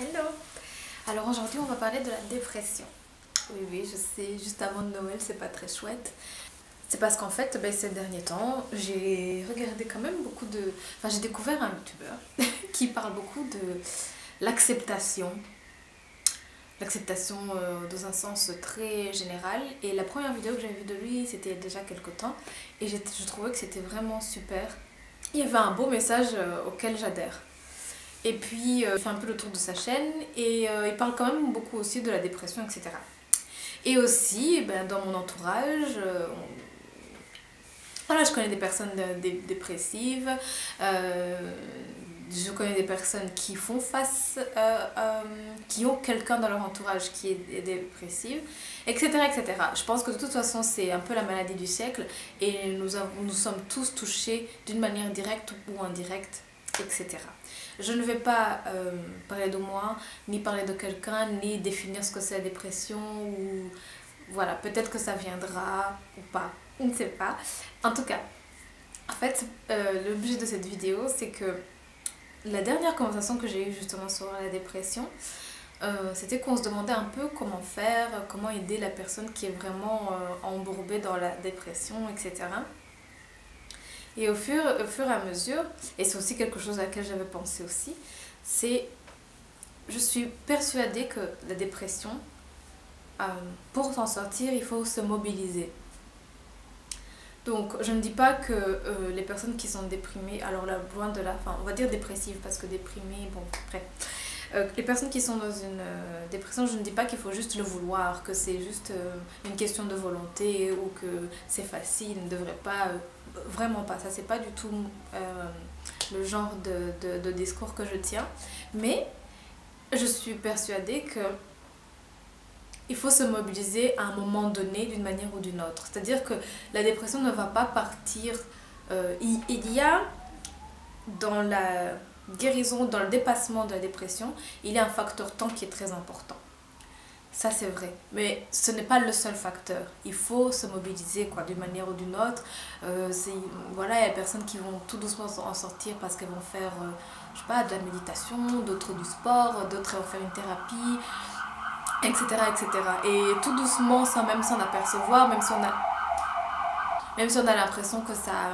Hello! Alors aujourd'hui on va parler de la dépression. Oui, je sais, juste avant Noël c'est pas très chouette. C'est parce qu'en fait, ces derniers temps, j'ai regardé quand même beaucoup de... Enfin, j'ai découvert un youtubeur qui parle beaucoup de l'acceptation. L'acceptation dans un sens très général. Et la première vidéo que j'avais vue de lui, c'était il y a déjà quelques temps. Et je trouvais que c'était vraiment super. Il y avait un beau message auquel j'adhère. Et puis, il fait un peu le tour de sa chaîne et il parle quand même beaucoup aussi de la dépression, etc. Et aussi, dans mon entourage, voilà, je connais des personnes dépressives, je connais des personnes qui font face, qui ont quelqu'un dans leur entourage qui est dépressive, etc., etc. Je pense que de toute façon, c'est un peu la maladie du siècle et nous sommes tous touchés d'une manière directe ou indirecte, etc. Je ne vais pas parler de moi, ni parler de quelqu'un, ni définir ce que c'est la dépression, ou voilà, peut-être que ça viendra ou pas, je ne sais pas. En tout cas, en fait, l'objet de cette vidéo, c'est que la dernière conversation que j'ai eue justement sur la dépression, c'était qu'on se demandait un peu comment faire, comment aider la personne qui est vraiment embourbée dans la dépression, etc. Et au fur et à mesure, et c'est aussi quelque chose à laquelle j'avais pensé aussi, c'est, je suis persuadée que la dépression, pour s'en sortir, il faut se mobiliser. Donc, je ne dis pas que les personnes qui sont déprimées, alors là, loin de là, enfin, on va dire dépressives, parce que déprimées, bon, bref. Les personnes qui sont dans une dépression, je ne dis pas qu'il faut juste le vouloir, que c'est juste une question de volonté ou que c'est facile, ne devrait pas, vraiment pas, ça c'est pas du tout le genre de discours que je tiens, mais je suis persuadée que il faut se mobiliser à un moment donné d'une manière ou d'une autre, c'est-à-dire que la dépression ne va pas partir, il y a dans la guérison, dans le dépassement de la dépression, il y a un facteur temps qui est très important. Ça c'est vrai, mais ce n'est pas le seul facteur. Il faut se mobiliser quoi, d'une manière ou d'une autre. Voilà, il y a des personnes qui vont tout doucement en sortir parce qu'elles vont faire, je sais pas, de la méditation, d'autres du sport, d'autres vont faire une thérapie, etc., etc. Et tout doucement, sans même s'en apercevoir, même si on a l'impression que ça...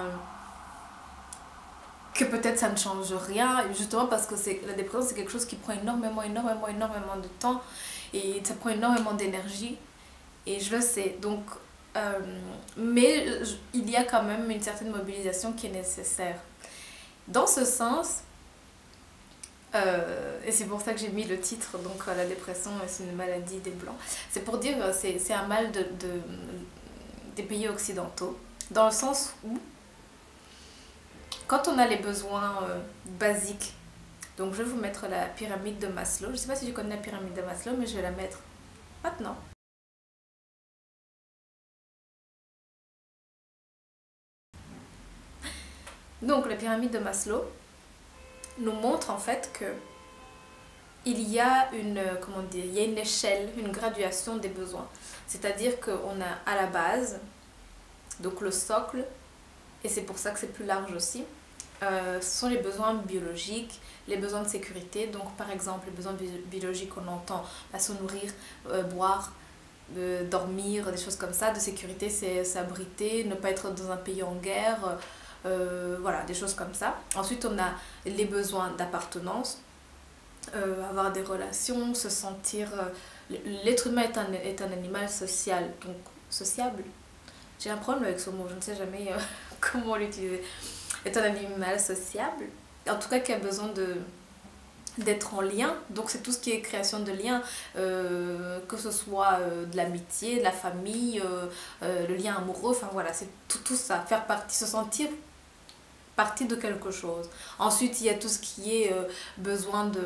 que peut-être ça ne change rien, justement parce que la dépression c'est quelque chose qui prend énormément de temps et ça prend énormément d'énergie et je le sais, donc mais il y a quand même une certaine mobilisation qui est nécessaire. Dans ce sens, et c'est pour ça que j'ai mis le titre, donc la dépression c'est une maladie des blancs, c'est pour dire c'est un mal des pays occidentaux, dans le sens où quand on a les besoins basiques, donc je vais vous mettre la pyramide de Maslow. Je ne sais pas si tu connais la pyramide de Maslow, mais je vais la mettre maintenant. Donc la pyramide de Maslow nous montre en fait que il y a comment dire, il y a une échelle, une graduation des besoins. C'est-à-dire qu'on a à la base, donc le socle, et c'est pour ça que c'est plus large aussi, ce sont les besoins biologiques, les besoins de sécurité. Donc par exemple, les besoins biologiques, on entend se nourrir, boire, dormir, des choses comme ça. De sécurité, c'est s'abriter, ne pas être dans un pays en guerre, voilà, des choses comme ça. Ensuite, on a les besoins d'appartenance, avoir des relations, se sentir... l'être humain est un animal social, donc sociable. J'ai un problème avec ce mot, je ne sais jamais comment l'utiliser. Est un animal sociable, en tout cas qui a besoin d'être en lien, donc c'est tout ce qui est création de liens, que ce soit de l'amitié, de la famille, le lien amoureux, enfin voilà, c'est tout ça, faire partie, se sentir partie de quelque chose. Ensuite il y a tout ce qui est besoin de...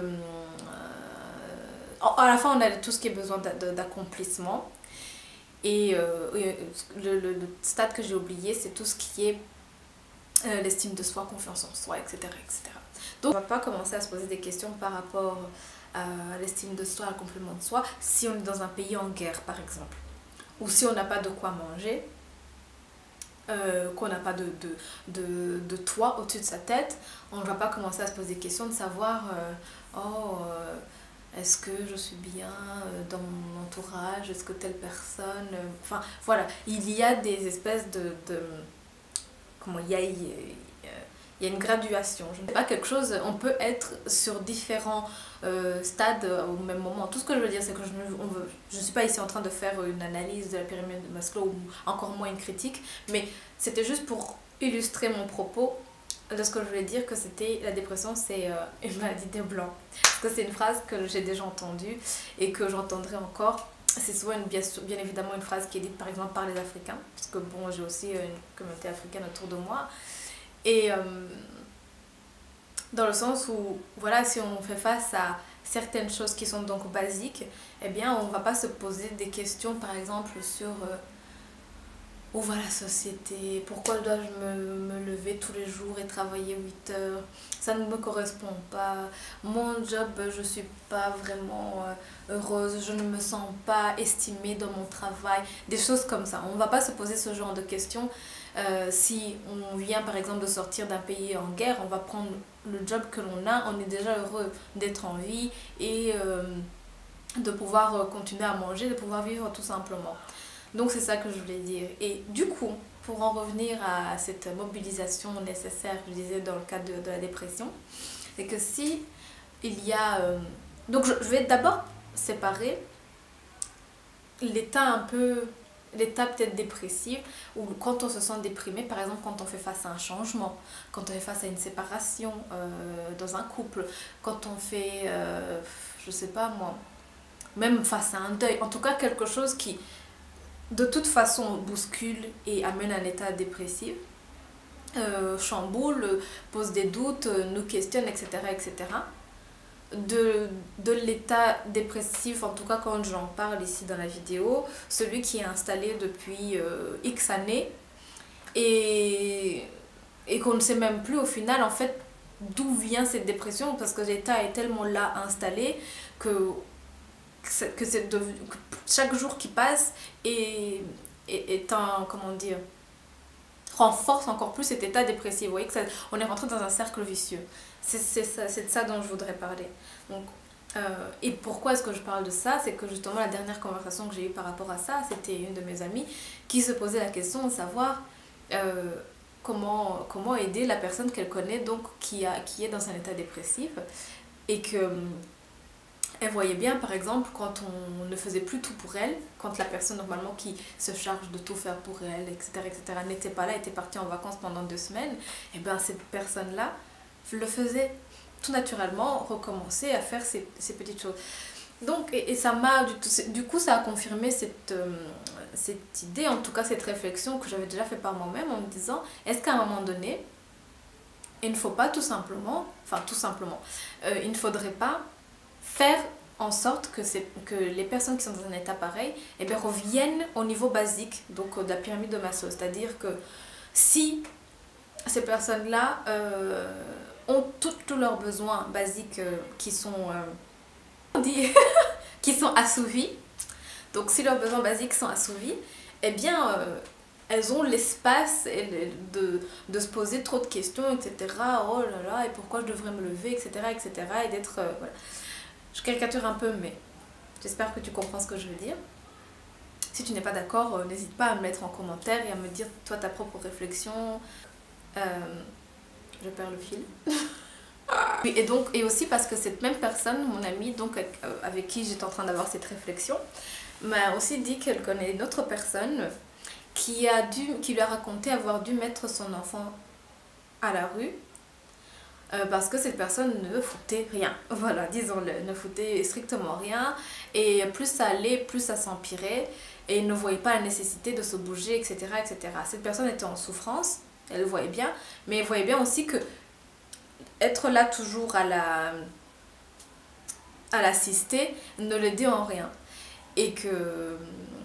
à la fin on a tout ce qui est besoin d'accomplissement, et le stade que j'ai oublié, c'est tout ce qui est l'estime de soi, confiance en soi, etc., etc. Donc on ne va pas commencer à se poser des questions par rapport à l'estime de soi, à complément de soi, si on est dans un pays en guerre par exemple, ou si on n'a pas de quoi manger, qu'on n'a pas de toit au-dessus de sa tête. On ne va pas commencer à se poser des questions de savoir est-ce que je suis bien dans mon entourage, est-ce que telle personne... Enfin, voilà, il y a des espèces comment il y a une graduation. Je ne sais pas, quelque chose, on peut être sur différents stades au même moment. Tout ce que je veux dire, c'est que je ne suis pas ici en train de faire une analyse de la pyramide de Maslow ou encore moins une critique, mais c'était juste pour illustrer mon propos de ce que je voulais dire, que c'était la dépression, c'est une maladie des blancs. Parce que c'est une phrase que j'ai déjà entendue et que j'entendrai encore. C'est souvent bien évidemment une phrase qui est dite par exemple par les Africains, parce que bon, j'ai aussi une communauté africaine autour de moi. Et dans le sens où, voilà, si on fait face à certaines choses qui sont donc basiques, eh bien, on ne va pas se poser des questions, par exemple, sur où va la société, pourquoi dois-je me lever tous les jours et travailler 8 heures, ça ne me correspond pas, mon job, je ne suis pas vraiment heureuse, je ne me sens pas estimée dans mon travail, des choses comme ça. On ne va pas se poser ce genre de questions. Si on vient par exemple de sortir d'un pays en guerre, on va prendre le job que l'on a, on est déjà heureux d'être en vie et de pouvoir continuer à manger, de pouvoir vivre tout simplement. Donc c'est ça que je voulais dire. Et du coup, pour en revenir à cette mobilisation nécessaire, je disais dans le cadre de la dépression, c'est que si il y a... donc je vais d'abord séparer l'état un peu... l'état peut-être dépressif, ou quand on se sent déprimé, par exemple quand on fait face à un changement, quand on fait face à une séparation dans un couple, quand on fait, je sais pas moi, même face à un deuil, en tout cas quelque chose qui de toute façon bouscule et amène à un état dépressif, chamboule, pose des doutes, nous questionne, etc. etc. De l'état dépressif, en tout cas quand j'en parle ici dans la vidéo, celui qui est installé depuis X années et qu'on ne sait même plus au final en fait d'où vient cette dépression, parce que l'état est tellement là installé que chaque jour qui passe est un, comment dire, renforce encore plus cet état dépressif. Vous voyez que on est rentré dans un cercle vicieux. C'est de ça dont je voudrais parler. Donc, et pourquoi est-ce que je parle de ça? C'est que justement la dernière conversation que j'ai eue par rapport à ça, c'était une de mes amies qui se posait la question de savoir comment aider la personne qu'elle connaît, donc qui est dans un état dépressif, et que elle voyait bien, par exemple, quand on ne faisait plus tout pour elle, quand la personne normalement qui se charge de tout faire pour elle, etc., n'était pas là, était partie en vacances pendant 2 semaines, et bien cette personne-là le faisait tout naturellement, recommencer à faire ces petites choses. Donc, et ça m'a, du coup, ça a confirmé cette idée, en tout cas cette réflexion que j'avais déjà fait par moi-même, en me disant, est-ce qu'à un moment donné, il ne faut pas tout simplement, il ne faudrait pas faire en sorte que les personnes qui sont dans un état pareil eh bien, reviennent au niveau basique donc de la pyramide de Maslow. C'est-à-dire que si ces personnes-là ont tous leurs besoins basiques qui sont, qui sont assouvis, donc si leurs besoins basiques sont assouvis, eh bien elles ont l'espace de se poser trop de questions, etc. Oh là là, et pourquoi je devrais me lever, etc. et d'être... voilà. Je caricature un peu, mais j'espère que tu comprends ce que je veux dire. Si tu n'es pas d'accord, n'hésite pas à me mettre en commentaire et à me dire toi ta propre réflexion. Je perds le fil. Et aussi parce que cette même personne, mon amie, donc avec qui j'étais en train d'avoir cette réflexion, m'a aussi dit qu'elle connaît une autre personne qui lui a raconté avoir dû mettre son enfant à la rue. Parce que cette personne ne foutait rien, voilà, disons-le, ne foutait strictement rien, et plus ça allait, plus ça s'empirait, et ne voyait pas la nécessité de se bouger, etc., etc. Cette personne était en souffrance, elle le voyait bien, mais elle voyait bien aussi que être là toujours à l'assister ne l'aidait en rien,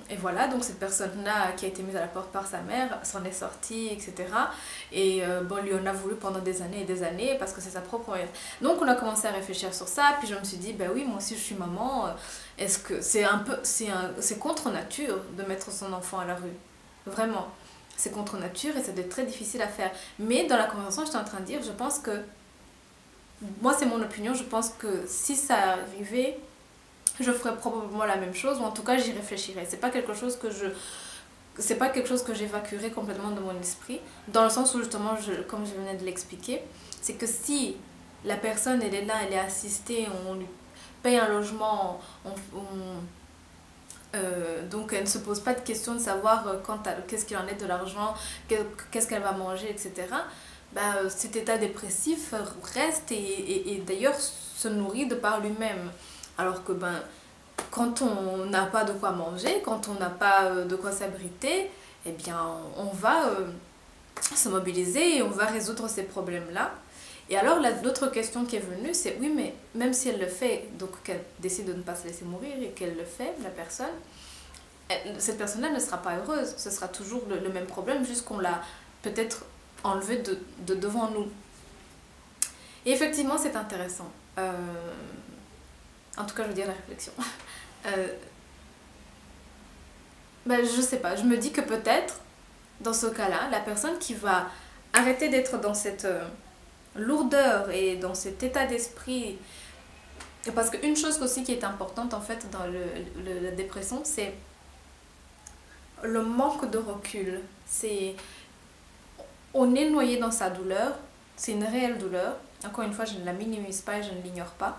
et voilà, donc cette personne-là qui a été mise à la porte par sa mère s'en est sortie, etc. Et bon, lui en a voulu pendant des années et des années parce que c'est sa propre mère. Donc on a commencé à réfléchir sur ça, puis je me suis dit, ben oui, moi aussi je suis maman, est-ce que c'est contre nature de mettre son enfant à la rue? Vraiment, c'est contre nature et ça doit être très difficile à faire. Mais dans la conversation, j'étais en train de dire, je pense que, moi c'est mon opinion, je pense que si ça arrivait je ferais probablement la même chose, ou en tout cas j'y réfléchirais. C'est pas quelque chose que j'évacuerai complètement de mon esprit, dans le sens où justement, comme je venais de l'expliquer, c'est que si la personne elle est là, elle est assistée, on lui paye un logement, donc elle ne se pose pas de question de savoir qu'est-ce qu'il en est de l'argent, qu'est-ce qu'elle va manger, etc. Bah, cet état dépressif reste et d'ailleurs se nourrit de par lui-même. Alors que ben, quand on n'a pas de quoi manger, quand on n'a pas de quoi s'abriter, eh bien on va se mobiliser et on va résoudre ces problèmes-là. Et alors l'autre question qui est venue, c'est oui, mais même si elle le fait, donc qu'elle décide de ne pas se laisser mourir et qu'elle le fait, la personne, cette personne-là ne sera pas heureuse. Ce sera toujours le même problème, juste qu'on l'a peut-être enlevé de devant nous. Et effectivement, c'est intéressant. En tout cas, je veux dire la réflexion. Ben, je sais pas, je me dis que peut-être, dans ce cas-là, la personne qui va arrêter d'être dans cette lourdeur et dans cet état d'esprit, parce qu'une chose aussi qui est importante en fait dans la dépression, c'est le manque de recul. On est noyé dans sa douleur, c'est une réelle douleur. Encore une fois, je ne la minimise pas et je ne l'ignore pas.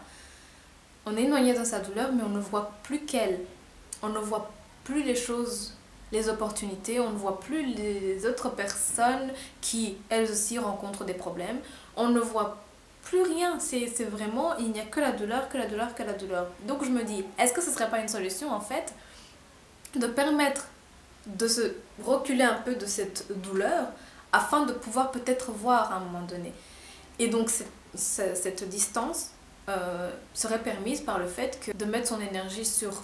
On est noyé dans sa douleur, mais on ne voit plus qu'elle. On ne voit plus les choses, les opportunités, on ne voit plus les autres personnes qui, elles aussi, rencontrent des problèmes. On ne voit plus rien. C'est vraiment, il n'y a que la douleur, que la douleur, que la douleur. Donc je me dis, est-ce que ce ne serait pas une solution, en fait, de permettre de se reculer un peu de cette douleur afin de pouvoir peut-être voir à un moment donné. Et donc cette distance serait permise par le fait que de mettre son énergie sur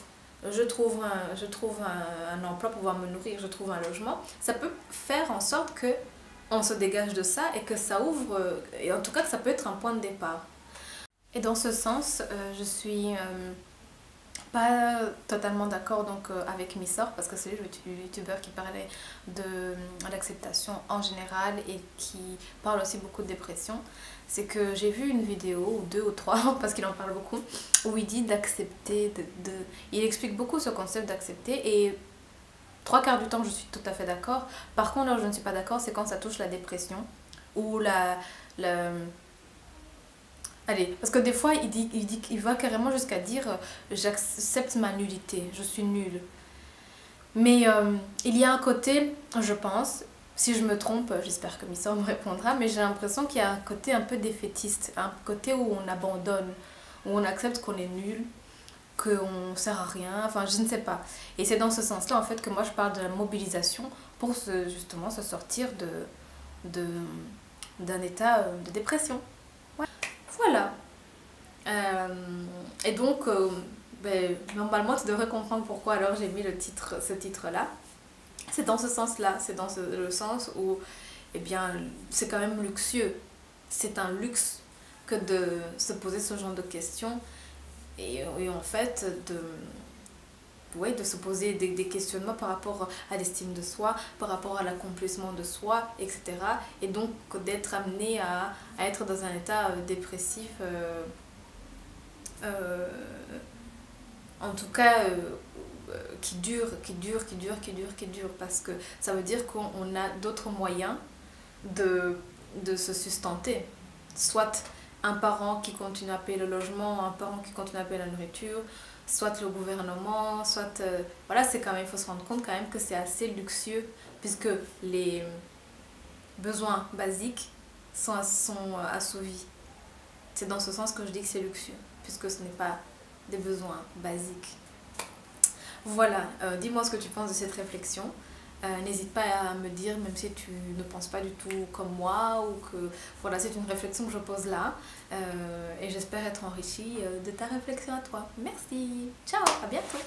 je trouve un emploi pour pouvoir me nourrir, je trouve un logement, ça peut faire en sorte que on se dégage de ça et que ça ouvre, et en tout cas que ça peut être un point de départ. Et dans ce sens, je suis pas totalement d'accord donc avec Missor, parce que c'est le youtubeur qui parlait de l'acceptation en général et qui parle aussi beaucoup de dépression. C'est que j'ai vu une vidéo, ou deux ou trois, parce qu'il en parle beaucoup, où il dit d'accepter, il explique beaucoup ce concept d'accepter, et trois quarts du temps je suis tout à fait d'accord. Par contre là où je ne suis pas d'accord, c'est quand ça touche la dépression ou allez, parce que des fois il va carrément jusqu'à dire j'accepte ma nullité, je suis nulle. Mais il y a un côté, je pense, si je me trompe, j'espère que Missor me répondra, mais j'ai l'impression qu'il y a un côté un peu défaitiste, un côté où on abandonne, où on accepte qu'on est nul, qu'on sert à rien, enfin je ne sais pas. Et c'est dans ce sens-là en fait que moi je parle de la mobilisation pour justement se sortir d'un état de dépression. Ouais. Voilà. Et donc, ben, normalement tu devrais comprendre pourquoi alors j'ai mis ce titre-là. C'est dans ce sens-là, c'est dans le sens où, eh bien, c'est quand même luxueux. C'est un luxe que de se poser ce genre de questions et en fait de se poser des questionnements par rapport à l'estime de soi, par rapport à l'accomplissement de soi, etc. Et donc d'être amené à être dans un état dépressif, en tout cas qui dure, parce que ça veut dire qu'on a d'autres moyens de se sustenter. Soit un parent qui continue à payer le logement, un parent qui continue à payer la nourriture, soit le gouvernement, soit... voilà, c'est quand même, il faut se rendre compte quand même que c'est assez luxueux, puisque les besoins basiques sont assouvis. C'est dans ce sens que je dis que c'est luxueux, puisque ce n'est pas des besoins basiques. Voilà, dis-moi ce que tu penses de cette réflexion. N'hésite pas à me dire, même si tu ne penses pas du tout comme moi, ou que voilà, c'est une réflexion que je pose là. Et j'espère être enrichie de ta réflexion à toi. Merci, ciao, à bientôt.